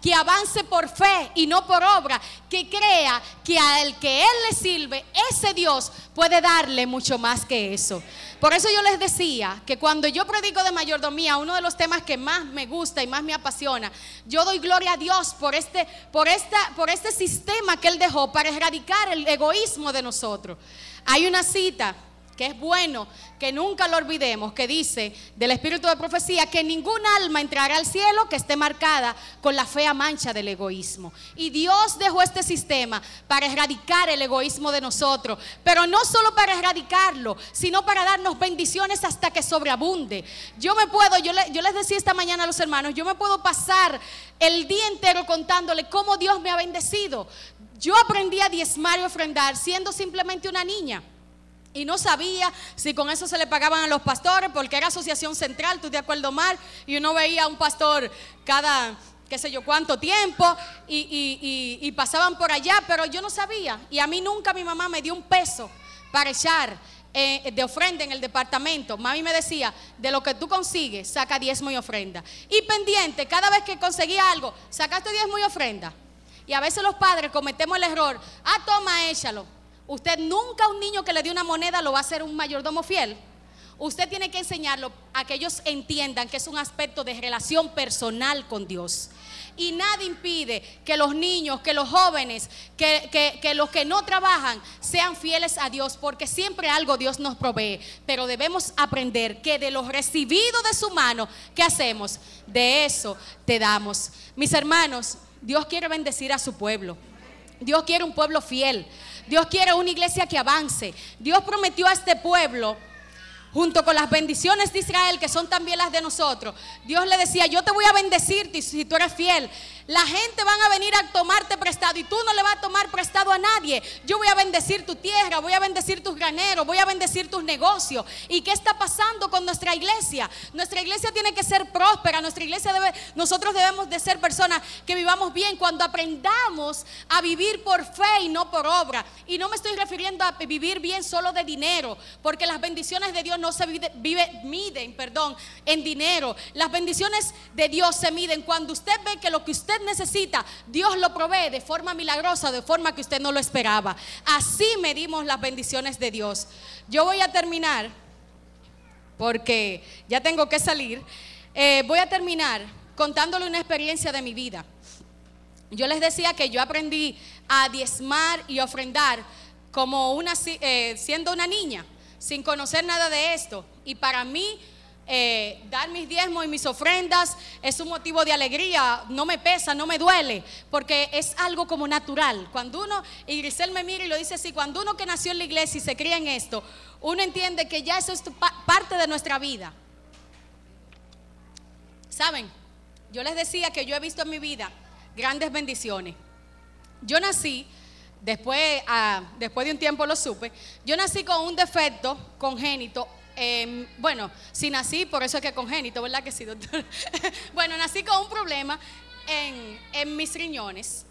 que avance por fe y no por obra, que crea que al que Él le sirve, ese Dios puede darle mucho más que eso. Por eso yo les decía que cuando yo predico de mayordomía, uno de los temas que más me gusta y más me apasiona, yo doy gloria a Dios por este sistema que Él dejó para erradicar el egoísmo de nosotros. Hay una cita que es bueno que nunca lo olvidemos, que dice del espíritu de profecía que ningún alma entrará al cielo que esté marcada con la fea mancha del egoísmo. Y Dios dejó este sistema para erradicar el egoísmo de nosotros, pero no solo para erradicarlo, sino para darnos bendiciones hasta que sobreabunde. Yo les decía esta mañana a los hermanos, yo me puedo pasar el día entero contándole cómo Dios me ha bendecido. Yo aprendí a diezmar y ofrendar siendo simplemente una niña. Y no sabía si con eso se le pagaban a los pastores, porque era asociación central, tú te acuerdas mal, y uno veía a un pastor cada qué sé yo cuánto tiempo y pasaban por allá, pero yo no sabía. Y a mí nunca mi mamá me dio un peso para echar de ofrenda en el departamento. Mami me decía, de lo que tú consigues, saca diezmo y ofrenda. Y pendiente, cada vez que conseguía algo, sacaste diezmo y ofrenda. Y a veces los padres cometemos el error, toma, échalo. Usted nunca a un niño que le dé una moneda lo va a hacer un mayordomo fiel. Usted tiene que enseñarlo a que ellos entiendan que es un aspecto de relación personal con Dios. Y nada impide que los niños, que los jóvenes, que los que no trabajan sean fieles a Dios, porque siempre algo Dios nos provee. Pero debemos aprender que de lo recibido de su mano, ¿qué hacemos? De eso te damos. Mis hermanos, Dios quiere bendecir a su pueblo. Dios quiere un pueblo fiel. Dios quiere una iglesia que avance. Dios prometió a este pueblo, junto con las bendiciones de Israel, que son también las de nosotros. Dios le decía, yo te voy a bendecir si tú eres fiel. La gente van a venir a tomarte prestado y tú no le vas a tomar prestado a nadie. Yo voy a bendecir tu tierra, voy a bendecir tus graneros, voy a bendecir tus negocios. ¿Y qué está pasando con nuestra iglesia? Nuestra iglesia tiene que ser próspera. Nosotros debemos de ser personas que vivamos bien cuando aprendamos a vivir por fe y no por obra. Y no me estoy refiriendo a vivir bien solo de dinero, porque las bendiciones de Dios no se miden en dinero. Las bendiciones de Dios se miden cuando usted ve que lo que usted necesita, Dios lo provee de forma milagrosa, de forma que usted no lo esperaba. Así medimos las bendiciones de Dios. Yo voy a terminar, porque ya tengo que salir. Voy a terminar contándole una experiencia de mi vida. Yo les decía que yo aprendí a diezmar y ofrendar como siendo una niña, sin conocer nada de esto. Y para mí dar mis diezmos y mis ofrendas es un motivo de alegría. No me pesa, no me duele, porque es algo como natural. Cuando uno, y Grisel me mira y lo dice así, cuando uno que nació en la iglesia y se cría en esto, uno entiende que ya eso es parte de nuestra vida. ¿Saben? Yo les decía que yo he visto en mi vida grandes bendiciones. Yo nací, después de un tiempo lo supe, yo nací con un defecto congénito. Bueno, si nací, por eso es que congénito, ¿verdad que sí, doctor? Bueno, nací con un problema en mis riñones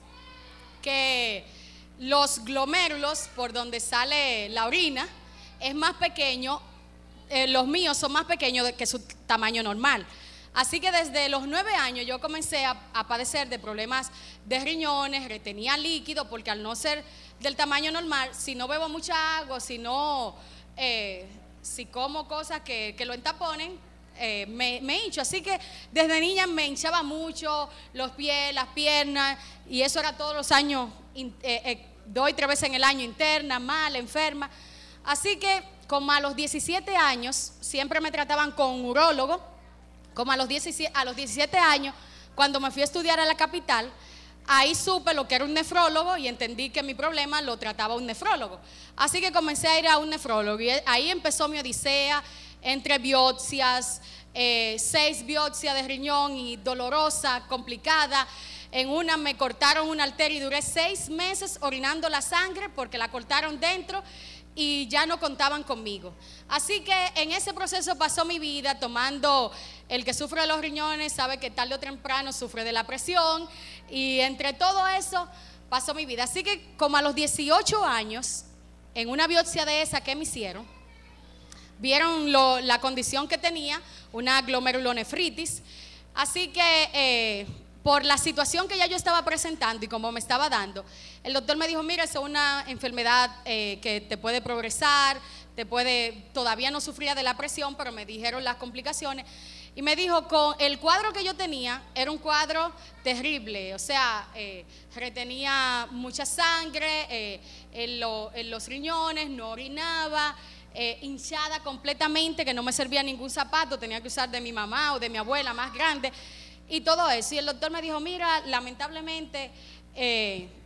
que los glomérulos por donde sale la orina es más pequeño, los míos son más pequeños que su tamaño normal. Así que desde los 9 años yo comencé a padecer de problemas de riñones, retenía líquido, porque al no ser del tamaño normal, si no bebo mucha agua, si como cosas que lo entaponen, me hincho. Así que desde niña me hinchaba mucho los pies, las piernas, y eso era todos los años, 2 y 3 veces en el año, interna, mal, enferma. Así que como a los 17 años, siempre me trataban con un urólogo. Como a los 17 años, cuando me fui a estudiar a la capital, ahí supe lo que era un nefrólogo y entendí que mi problema lo trataba un nefrólogo. Así que comencé a ir a un nefrólogo y ahí empezó mi odisea entre biopsias, 6 biopsias de riñón y dolorosa, complicada. En una me cortaron una arteria y duré 6 meses orinando la sangre porque la cortaron dentro y ya no contaban conmigo. Así que en ese proceso pasó mi vida tomando, el que sufre de los riñones sabe que tarde o temprano sufre de la presión, y entre todo eso pasó mi vida. Así que como a los 18 años, en una biopsia de esa que me hicieron, vieron la condición que tenía, una glomerulonefritis. Así que por la situación que ya yo estaba presentando y como me estaba dando, el doctor me dijo: mira, eso es una enfermedad que te puede progresar, todavía no sufría de la presión, pero me dijeron las complicaciones. Y me dijo, con el cuadro que yo tenía, era un cuadro terrible, o sea, retenía mucha sangre en los riñones, no orinaba, hinchada completamente, que no me servía ningún zapato, tenía que usar de mi mamá o de mi abuela más grande. Y todo eso, y el doctor me dijo: mira, lamentablemente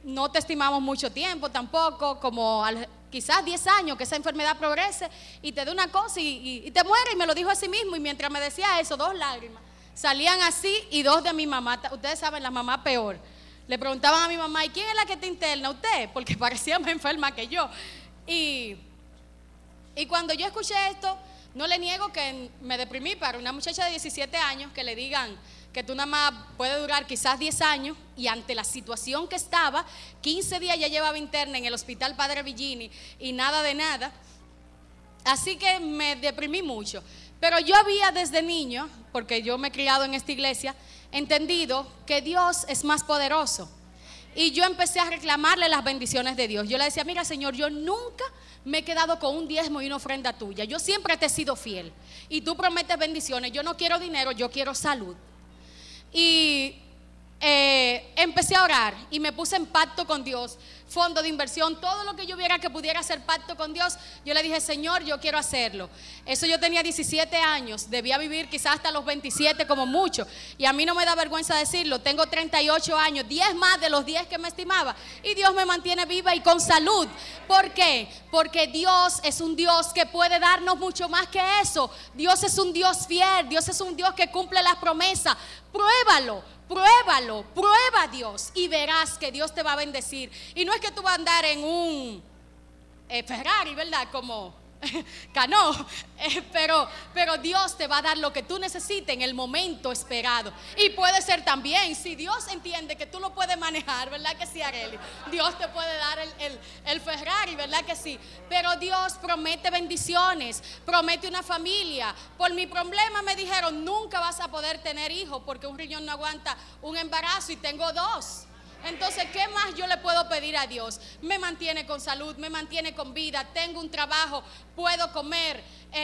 no te estimamos mucho tiempo tampoco, como quizás 10 años que esa enfermedad progrese y te dé una cosa y te muere. Y me lo dijo así mismo, y mientras me decía eso, 2 lágrimas salían así, y 2 de mi mamá. Ustedes saben, la mamá peor. Le preguntaban a mi mamá: ¿y quién es la que te interna? Usted, porque parecía más enferma que yo. Y cuando yo escuché esto, no le niego que me deprimí. Para una muchacha de 17 años que le digan que tú nada más puede durar quizás 10 años, y ante la situación que estaba, 15 días ya llevaba interna en el hospital Padre Villini y nada de nada. Así que me deprimí mucho. Pero yo había desde niño, porque yo me he criado en esta iglesia, entendido que Dios es más poderoso. Y yo empecé a reclamarle las bendiciones de Dios. Yo le decía: mira, Señor, yo nunca me he quedado con un diezmo y una ofrenda tuya. Yo siempre te he sido fiel. Y tú prometes bendiciones. Yo no quiero dinero, yo quiero salud. Y empecé a orar y me puse en pacto con Dios, fondo de inversión, todo lo que yo viera que pudiera hacer pacto con Dios. Yo le dije: Señor, yo quiero hacerlo. Eso yo tenía 17 años, debía vivir quizás hasta los 27 como mucho, y a mí no me da vergüenza decirlo. Tengo 38 años, 10 más de los 10 que me estimaba, y Dios me mantiene viva y con salud. ¿Por qué? Porque Dios es un Dios que puede darnos mucho más que eso. Dios es un Dios fiel, Dios es un Dios que cumple las promesas. Pruébalo, prueba a Dios y verás que Dios te va a bendecir. Y no es que tú vas a andar en un Ferrari, ¿verdad? Como Cano, pero Dios te va a dar lo que tú necesites en el momento esperado. Y puede ser también, si Dios entiende que tú lo puedes manejar, ¿verdad que sí, Arely? Dios te puede dar el Ferrari, ¿verdad que sí? Pero Dios promete bendiciones, promete una familia. Por mi problema me dijeron: nunca vas a poder tener hijos porque un riñón no aguanta un embarazo, y tengo 2. Entonces, ¿qué más yo le puedo pedir a Dios? Me mantiene con salud, me mantiene con vida, tengo un trabajo, puedo comer.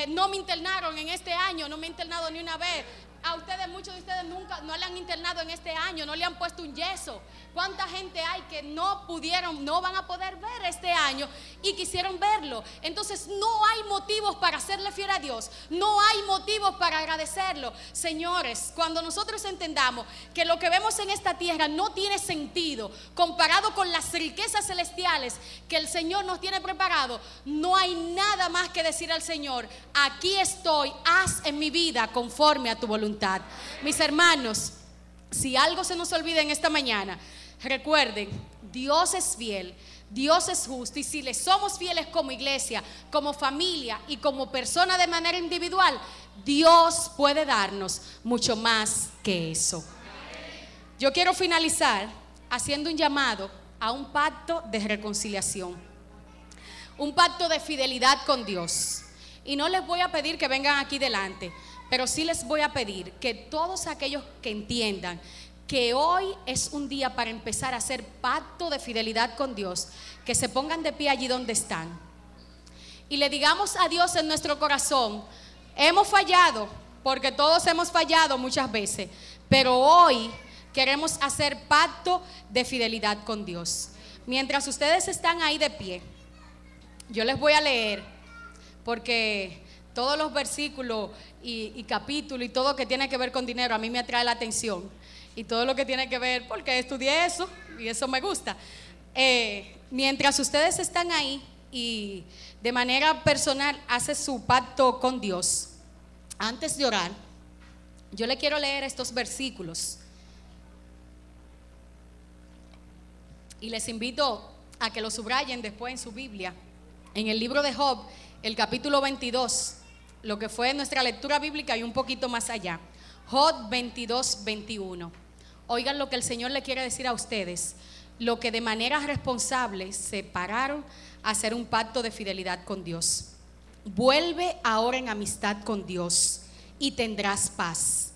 No me internaron en este año, no me he internado ni una vez. A ustedes, muchos de ustedes nunca no le han internado en este año, no le han puesto un yeso. ¿Cuánta gente hay que no van a poder ver este año y quisieron verlo? Entonces no hay motivos para serle fiel a Dios, no hay motivos para agradecerlo. Señores, cuando nosotros entendamos que lo que vemos en esta tierra no tiene sentido comparado con las riquezas celestiales que el Señor nos tiene preparado, no hay nada más que decir al Señor: aquí estoy, haz en mi vida conforme a tu voluntad. Mis hermanos, si algo se nos olvida en esta mañana, recuerden, Dios es fiel, Dios es justo, y si le somos fieles como iglesia, como familia y como persona de manera individual, Dios puede darnos mucho más que eso. Yo quiero finalizar haciendo un llamado a un pacto de reconciliación, un pacto de fidelidad con Dios. Y no les voy a pedir que vengan aquí delante, pero sí les voy a pedir que todos aquellos que entiendan que hoy es un día para empezar a hacer pacto de fidelidad con Dios, que se pongan de pie allí donde están y le digamos a Dios en nuestro corazón: hemos fallado, porque todos hemos fallado muchas veces, pero hoy queremos hacer pacto de fidelidad con Dios. Mientras ustedes están ahí de pie, yo les voy a leer, porque todos los versículos y capítulos y todo que tiene que ver con dinero a mí me atrae la atención, y todo lo que tiene que ver, porque estudié eso y eso me gusta. Mientras ustedes están ahí y de manera personal hace su pacto con Dios, antes de orar, yo le quiero leer estos versículos y les invito a que los subrayen después en su Biblia. En el libro de Job, el capítulo 22, lo que fue nuestra lectura bíblica y un poquito más allá. Job 22, 21. Oigan lo que el Señor le quiere decir a ustedes: lo que de manera responsable se pararon a hacer un pacto de fidelidad con Dios. Vuelve ahora en amistad con Dios y tendrás paz,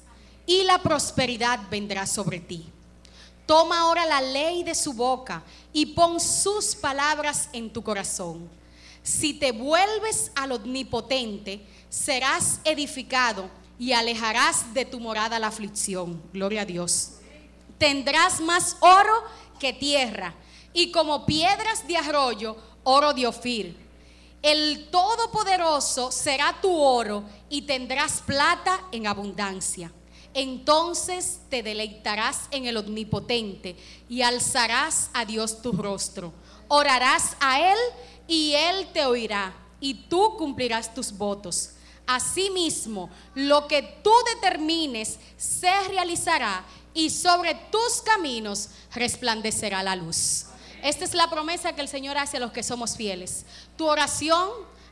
y la prosperidad vendrá sobre ti. Toma ahora la ley de su boca y pon sus palabras en tu corazón. Si te vuelves al Omnipotente, serás edificado y alejarás de tu morada la aflicción. Gloria a Dios. Tendrás más oro que tierra, y como piedras de arroyo, oro de Ofir. El Todopoderoso será tu oro, y tendrás plata en abundancia. Entonces te deleitarás en el Omnipotente y alzarás a Dios tu rostro. Orarás a Él y Él te oirá, y tú cumplirás tus votos. Asimismo, lo que tú determines se realizará, y sobre tus caminos resplandecerá la luz. Esta es la promesa que el Señor hace a los que somos fieles. Tu oración,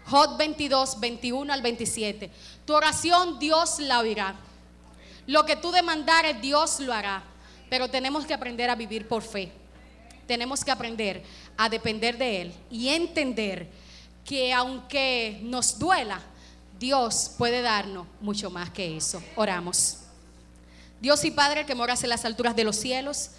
Job 22, 21 al 27. Tu oración Dios la oirá. Lo que tú demandares Dios lo hará. Pero tenemos que aprender a vivir por fe. Tenemos que aprender a depender de Él y entender que aunque nos duela, Dios puede darnos mucho más que eso. Oramos. Dios y Padre que moras en las alturas de los cielos,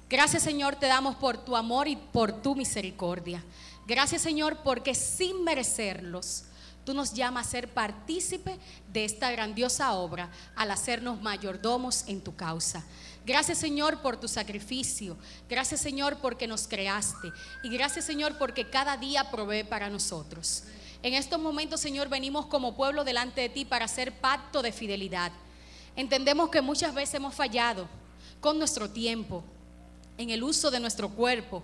gracias, Señor, te damos por tu amor y por tu misericordia. Gracias, Señor, porque sin merecerlos tú nos llamas a ser partícipe de esta grandiosa obra al hacernos mayordomos en tu causa. Gracias, Señor, por tu sacrificio. Gracias, Señor, porque nos creaste. Y gracias, Señor, porque cada día provee para nosotros. En estos momentos, Señor, venimos como pueblo delante de ti para hacer pacto de fidelidad. Entendemos que muchas veces hemos fallado con nuestro tiempo, en el uso de nuestro cuerpo,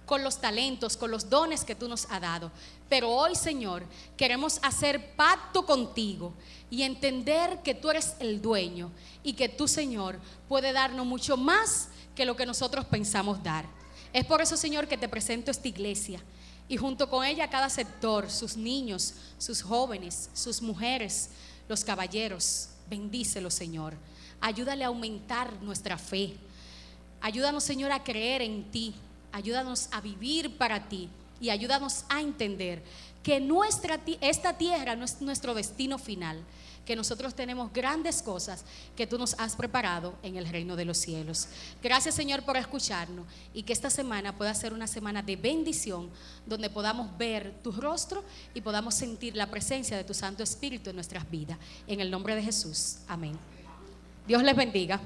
con los talentos, con los dones que tú nos has dado. Pero hoy, Señor, queremos hacer pacto contigo y entender que tú eres el dueño y que tú, Señor, puedes darnos mucho más que lo que nosotros pensamos dar. Es por eso, Señor, que te presento esta iglesia y junto con ella cada sector, sus niños, sus jóvenes, sus mujeres, los caballeros. Bendícelo, Señor. Ayúdale a aumentar nuestra fe. Ayúdanos, Señor, a creer en ti. Ayúdanos a vivir para ti. Y ayúdanos a entender que esta tierra no es nuestro destino final, que nosotros tenemos grandes cosas que tú nos has preparado en el reino de los cielos. Gracias, Señor, por escucharnos, y que esta semana pueda ser una semana de bendición, donde podamos ver tu rostro y podamos sentir la presencia de tu Santo Espíritu en nuestras vidas. En el nombre de Jesús, amén. Dios les bendiga.